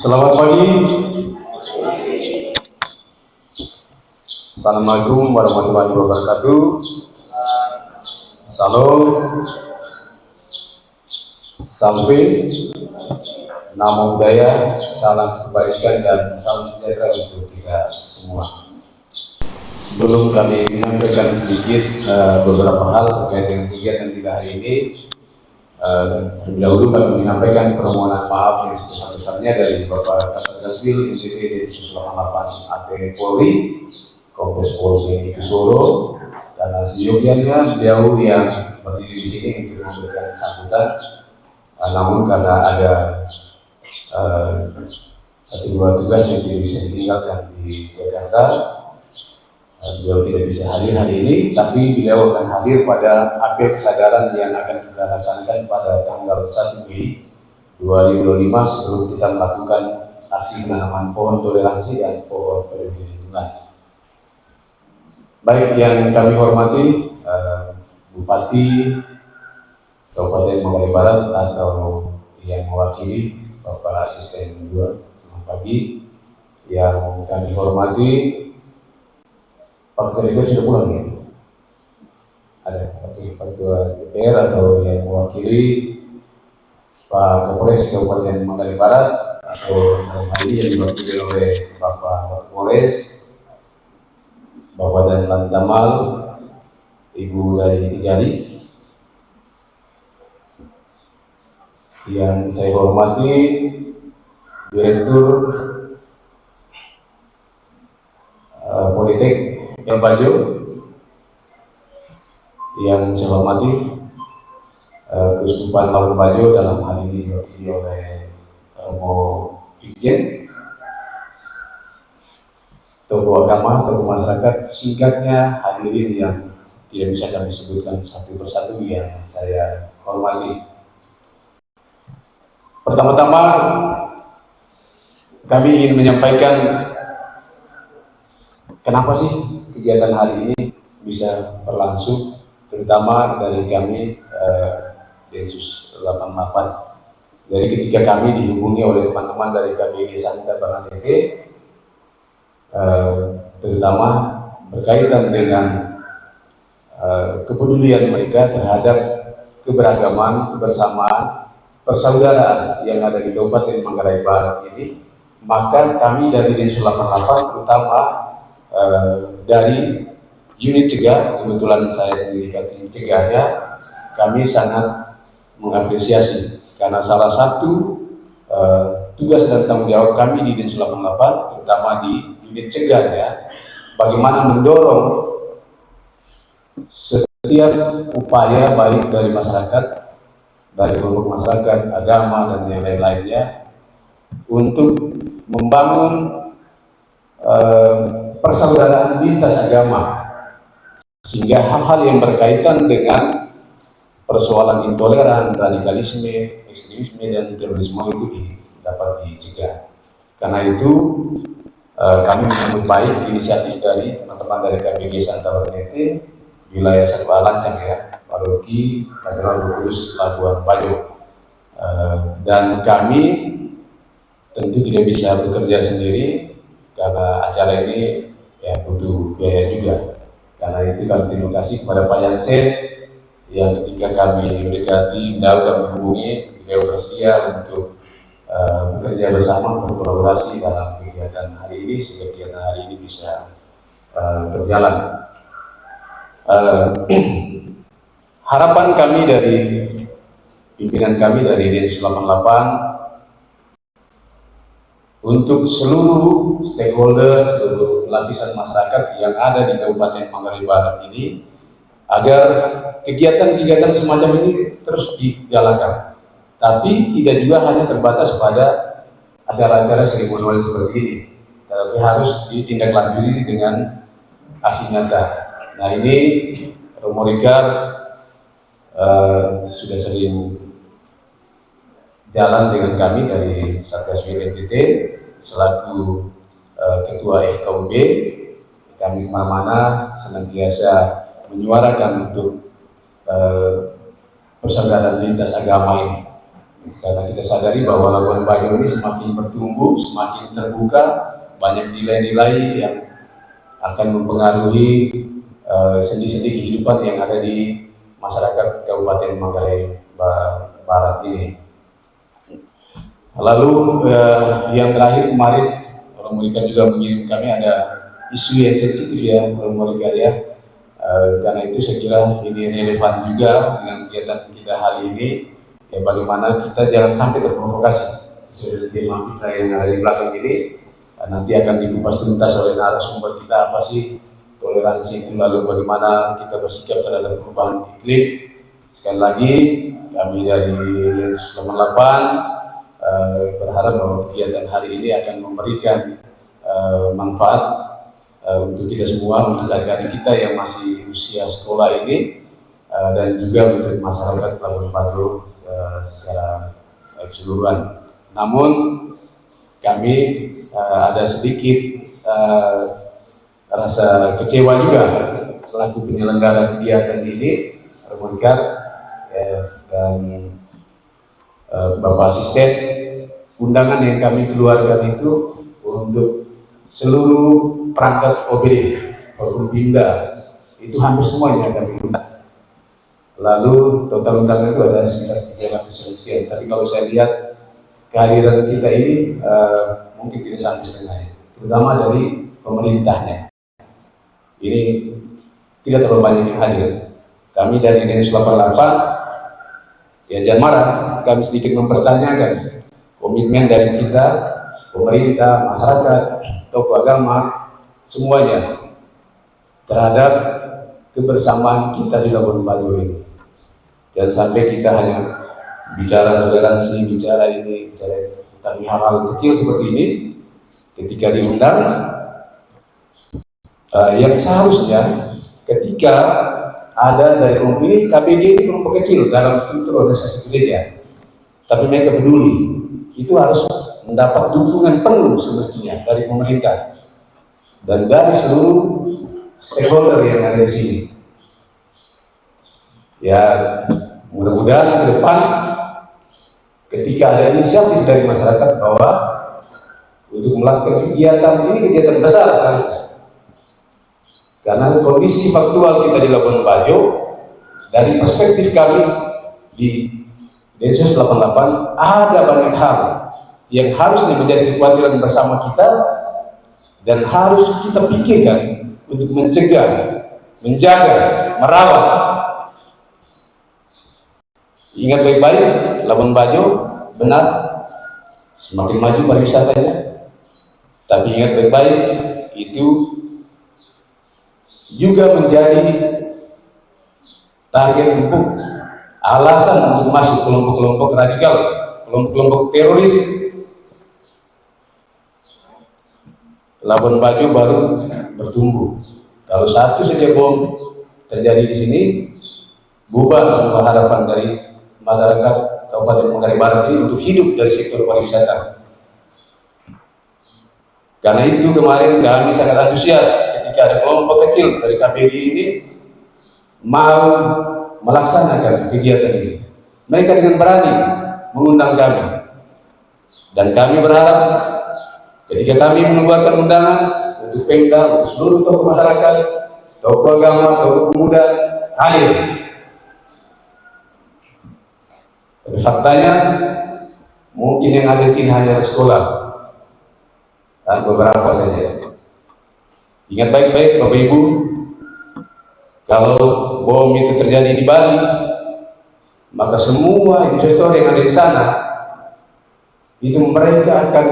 Selamat pagi. Assalamualaikum warahmatullahi wabarakatuh. Salam, sampai, namo buddhaya, salam kebaikan dan salam sejahtera untuk kita semua. Sebelum kami menyampaikan sedikit beberapa hal terkait dengan kegiatan kita hari ini, terlebih dahulu kami menyampaikan permohonan maaf yang sebesar-besarnya dari Bapak Kasatgaswil NTT Densus 88 AP Polri, Kombes Pol Beni Kusolo, karena seyogianya beliau yang berdiri di sini untuk memberikan sambutan, namun karena ada satu dua tugas yang tidak bisa ditinggalkan di Jakarta, beliau tidak bisa hadir hari ini, tapi beliau akan hadir pada apel kesadaran yang akan kita laksanakan pada tanggal 1 Mei 2025 sebelum kita melakukan aksi penanaman pohon toleransi dan pohon peduli lingkungan. Baik yang kami hormati Bupati Kabupaten Manggarai Barat atau yang mewakili Bapak Asisten 2, selamat pagi. Yang kami hormati Pak Ketua sudah pulang ya? Ada Pak Ketua DPR atau yang mewakili Pak Kapolres Kabupaten Manggarai Barat atau dalam hal ini yang diwakili oleh Bapak Kapolres, Bapak dan Lantamal, Ibu dari Tigali. Yang saya hormati Direktur Politek yang Bajo, yang saya hormati Keuskupan Labuan Bajo dalam hal ini diwakili oleh Romo Ikjen, tokoh agama, tokoh masyarakat, singkatnya hadirin yang tidak bisa kami sebutkan satu persatu yang saya hormati. Pertama-tama kami ingin menyampaikan kenapa sih kegiatan hari ini bisa berlangsung, terutama dari kami Densus 88. Jadi ketika kami dihubungi oleh teman-teman dari KBG Santa Bernadette, terutama berkaitan dengan kepedulian mereka terhadap keberagaman, kebersamaan, persaudaraan yang ada di Kabupaten Manggarai Barat ini, maka kami dari Densus 88 terutama dari unit cegah, kebetulan saya sendiri tim cegahnya, kami sangat mengapresiasi karena salah satu tugas dan tanggung jawab kami di Densus 88 terutama di unit cegahnya, bagaimana mendorong setiap upaya baik dari masyarakat, dari kelompok masyarakat, agama dan yang lain-lainnya untuk membangun persaudaraan lintas agama, sehingga hal-hal yang berkaitan dengan persoalan intoleran, radikalisme, ekstremisme dan terorisme itu dapat dicegah. Karena itu kami menyambut baik inisiatif dari teman-teman dari KBG Santa Bernadette wilayah Serba Lancang ya, Paroki Katedral Kudus Labuan Bajo, dan kami tentu tidak bisa bekerja sendiri karena acara ini ya butuh biaya juga. Karena itu kami terima kasih kepada Pak Yansen yang ketika kami mendekati, kami hubungi, beliau bersedia untuk bekerja bersama, berkolaborasi dalam kegiatan hari ini sehingga kegiatan hari ini bisa berjalan. Harapan kami dari pimpinan kami dari Densus 88 untuk seluruh stakeholder, seluruh lapisan masyarakat yang ada di Kabupaten Manggarai Barat ini, agar kegiatan-kegiatan semacam ini terus digalakan, tapi tidak juga hanya terbatas pada acara-acara seremonial seperti ini, tapi harus ditindaklanjuti dengan aksi nyata. Nah ini Romo Rikar sudah sering jalan dengan kami dari Satgaswil NTT selaku Ketua FKUB. Kami kemana-mana senantiasa menyuarakan untuk persaudaraan lintas agama ini. Karena kita sadari bahwa Labuan Bajo ini semakin bertumbuh, semakin terbuka, banyak nilai-nilai yang akan mempengaruhi sendi-sendi kehidupan yang ada di masyarakat Kabupaten Manggarai Barat ini. Lalu yang terakhir kemarin, orang mereka juga mengirim kami ada isu yang sensitif ya, orang mereka ya. Karena itu saya kira ini relevan juga dengan kegiatan kita hari ini. Ya, bagaimana kita jangan sampai terprovokasi sesuai tema kita yang ada di belakang ini. Nanti akan dikupas tuntas oleh narasumber kita apa sih toleransi itu, lalu bagaimana kita bersikap terhadap perubahan iklim. Sekali lagi kami dari Densus 88 berharap bahwa kegiatan hari ini akan memberikan manfaat untuk kita semua, untuk adik-adik kita yang masih usia sekolah ini, dan juga untuk masyarakat Labuan Bajo secara keseluruhan. Namun kami ada sedikit rasa kecewa juga selaku penyelenggara kegiatan ini, rekan dan Bapak Asisten. Undangan yang kami keluarkan itu untuk seluruh perangkat OBD, Forkompimda, itu hampir semuanya kami undang. Lalu total undangan itu ada sekitar 300 sekian. Tapi kalau saya lihat kehadiran kita ini mungkin tidak sampai setengahnya, terutama dari pemerintahnya. Ini tidak terlalu banyak yang hadir. Kami dari Densus 88, ya jangan marah, kami sedikit mempertanyakan komitmen dari kita, pemerintah, masyarakat, tokoh agama, semuanya terhadap kebersamaan kita di Labuan Bajo ini. Jangan sampai kita hanya bicara toleransi, bicara ini, bicara tentang hal-hal kecil seperti ini, ketika diundang, yang seharusnya ketika ada dari kompi, KBG ini kelompok kecil dalam struktur organisasi gereja, tapi mereka peduli, itu harus mendapat dukungan penuh semestinya dari pemerintah dan dari seluruh stakeholder yang ada di sini. Ya, mudah-mudahan ke depan ketika ada inisiatif dari masyarakat bahwa untuk melakukan kegiatan ini, kegiatan besar seharusnya. Karena kondisi faktual kita di Labuan Bajo, dari perspektif kami di Densus 88, ada banyak hal yang harus menjadi kekhawatiran bersama kita dan harus kita pikirkan untuk mencegah, menjaga, merawat. Ingat baik-baik, Labuan Bajo benar semakin maju pariwisatanya, tapi ingat baik-baik itu juga menjadi target empuk, alasan untuk masuk kelompok-kelompok radikal, kelompok-kelompok teroris. Labuan Bajo baru bertumbuh. Kalau satu saja bom terjadi di sini, bubar semua harapan dari masyarakat Kabupaten Manggarai Barat ini untuk hidup dari sektor pariwisata. Karena itu kemarin kami sangat antusias ketika ada kelompok kecil dari KBRI ini mau melaksanakan kegiatan ini. Mereka dengan berani mengundang kami, dan kami berharap ketika kami mengeluarkan undangan untuk Pemda, untuk seluruh tokoh masyarakat, tokoh agama, tokoh pemuda hadir. Tapi faktanya mungkin yang ada di sini hanya sekolah dan beberapa saja. Ingat baik-baik Bapak Ibu, kalau bom itu terjadi di Bali, maka semua investor yang ada di sana itu mereka akan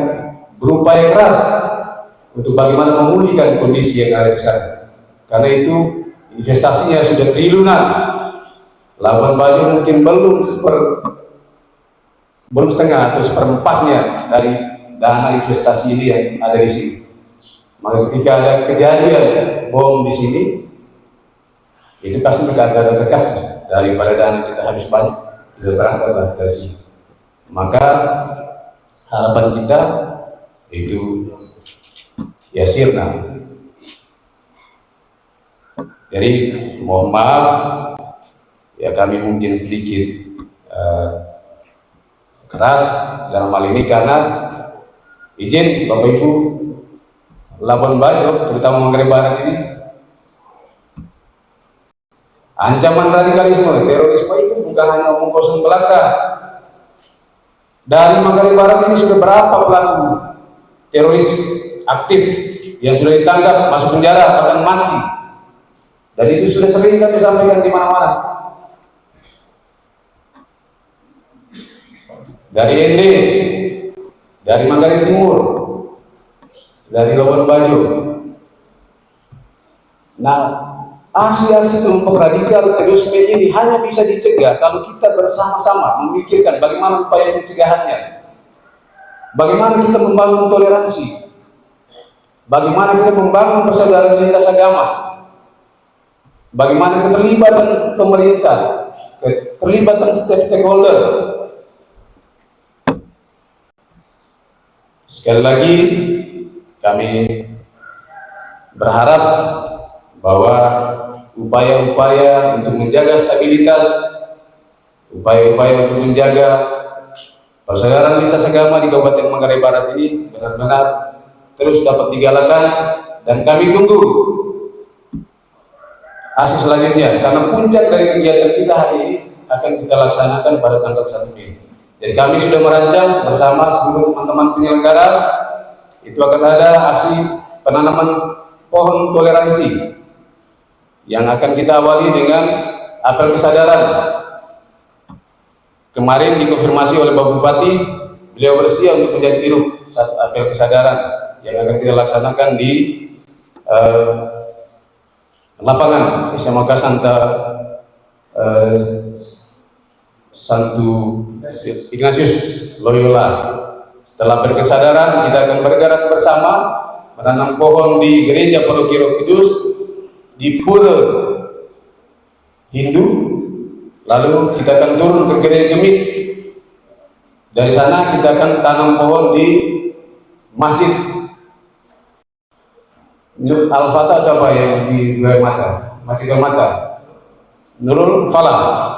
berupaya keras untuk bagaimana memulihkan kondisi yang ada di sana. Karena itu investasinya sudah triliunan. Labuan Bajo mungkin belum setengah atau seperempatnya dari dana investasi ini yang ada di sini. Maka ketika ada kejadian bom di sini, itu pasti berkata dekat daripada dana kita habis banyak, kita berangkatlah dari sini. Maka harapan kita itu ya sirna. Jadi mohon maaf ya, kami mungkin sedikit keras dalam hal ini karena izin Bapak Ibu Labuan Bajo, terutama Manggarai Barat ini, ancaman radikalisme, terorisme itu bukan hanya omong kosong belaka. Dari Manggarai Barat ini sudah berapa pelaku teroris aktif yang sudah ditangkap, masuk penjara, bahkan mati. Dan itu sudah sering kami sampaikan di mana-mana. Dari ND, dari Manggarai Timur, dari Labuan Bajo. Nah, aksi-aksi kelompok radikal terorisme ini hanya bisa dicegah kalau kita bersama-sama memikirkan bagaimana upaya pencegahannya, bagaimana kita membangun toleransi, bagaimana kita membangun persaudaraan lintas agama, bagaimana keterlibatan pemerintah, keterlibatan stakeholder. Sekali lagi, kami berharap bahwa upaya-upaya untuk menjaga stabilitas, upaya-upaya untuk menjaga persaudaraan lintas agama di Kabupaten Manggarai Barat ini benar-benar terus dapat digalakan, dan kami tunggu hasil selanjutnya, karena puncak dari kegiatan kita hari ini akan kita laksanakan pada tanggal 1 Mei. Jadi kami sudah merancang bersama seluruh teman-teman penyelenggara, itu akan ada aksi penanaman pohon toleransi yang akan kita awali dengan apel kesadaran. Kemarin dikonfirmasi oleh Bapak Bupati, beliau bersedia untuk menjadi dirut saat apel kesadaran yang akan kita laksanakan di lapangan SMA Santa Santo Ignatius Loyola. Setelah berkesadaran, kita akan bergerak bersama menanam pohon di Gereja Paroki Roh Kudus di Pura Hindu. Lalu kita akan turun ke Gereja Gemit. Dari sana kita akan tanam pohon di Masjid Nur Al-Fatah atau apa yang di Mata, Masjid Mata, Nurul Falah.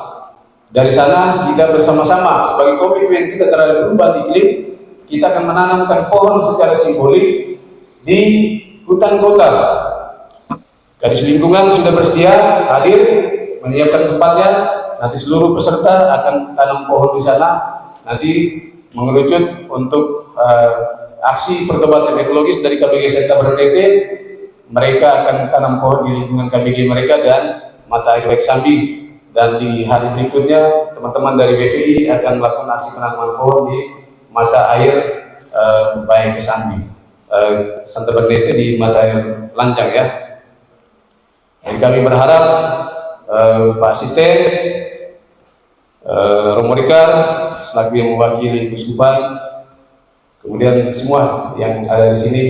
Dari sana kita bersama-sama sebagai komitmen kita terhadap perubahan iklim, kita akan menanamkan pohon secara simbolik di hutan kota. Kadis Lingkungan sudah bersedia hadir menyiapkan tempatnya. Nanti seluruh peserta akan tanam pohon di sana. Nanti mengerucut untuk aksi pertobatan ekologis dari KBG Senta Bernete. Mereka akan tanam pohon di lingkungan KBG mereka dan mata air Baik Sambi. Dan di hari berikutnya teman-teman dari BVI akan melakukan aksi penanaman pohon di mata air Baik Sambi, Santa Bernete di mata air Lancang ya. Dan kami berharap Pak Asisten Romo Rikar selaku yang mewakili Kusuban, kemudian semua yang ada di sini,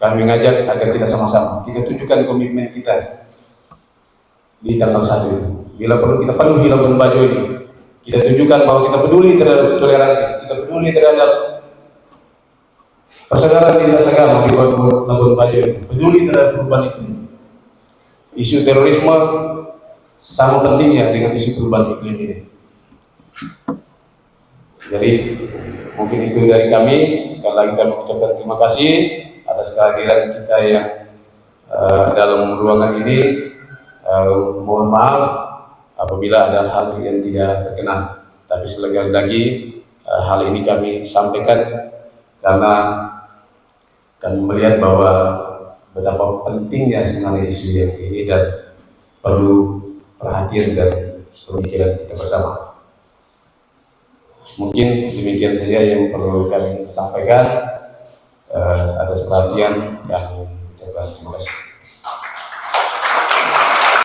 kami mengajak agar kita sama-sama kita tunjukkan komitmen kita di tanggal 1 ini. Bila perlu kita penuhi Labuan Bajo ini, kita tunjukkan bahwa kita peduli terhadap toleransi, kita peduli terhadap persaudaraan lintas agama di Labuan Bajo ini, peduli terhadap perubahan iklim. Isu terorisme sama pentingnya dengan isu perubahan iklim ini. Jadi mungkin itu dari kami. Sekali lagi kami ucapkan terima kasih atas kehadiran kita yang dalam ruangan ini. Mohon maaf apabila ada hal yang tidak berkenan, tapi sekali lagi hal ini kami sampaikan karena kami melihat bahwa betapa pentingnya sebenarnya isu yang ini dan perlu perhatian dan pemikiran kita bersama. Mungkin demikian saja yang perlu kami sampaikan. Atas perhatian kami ucapkan terima kasih.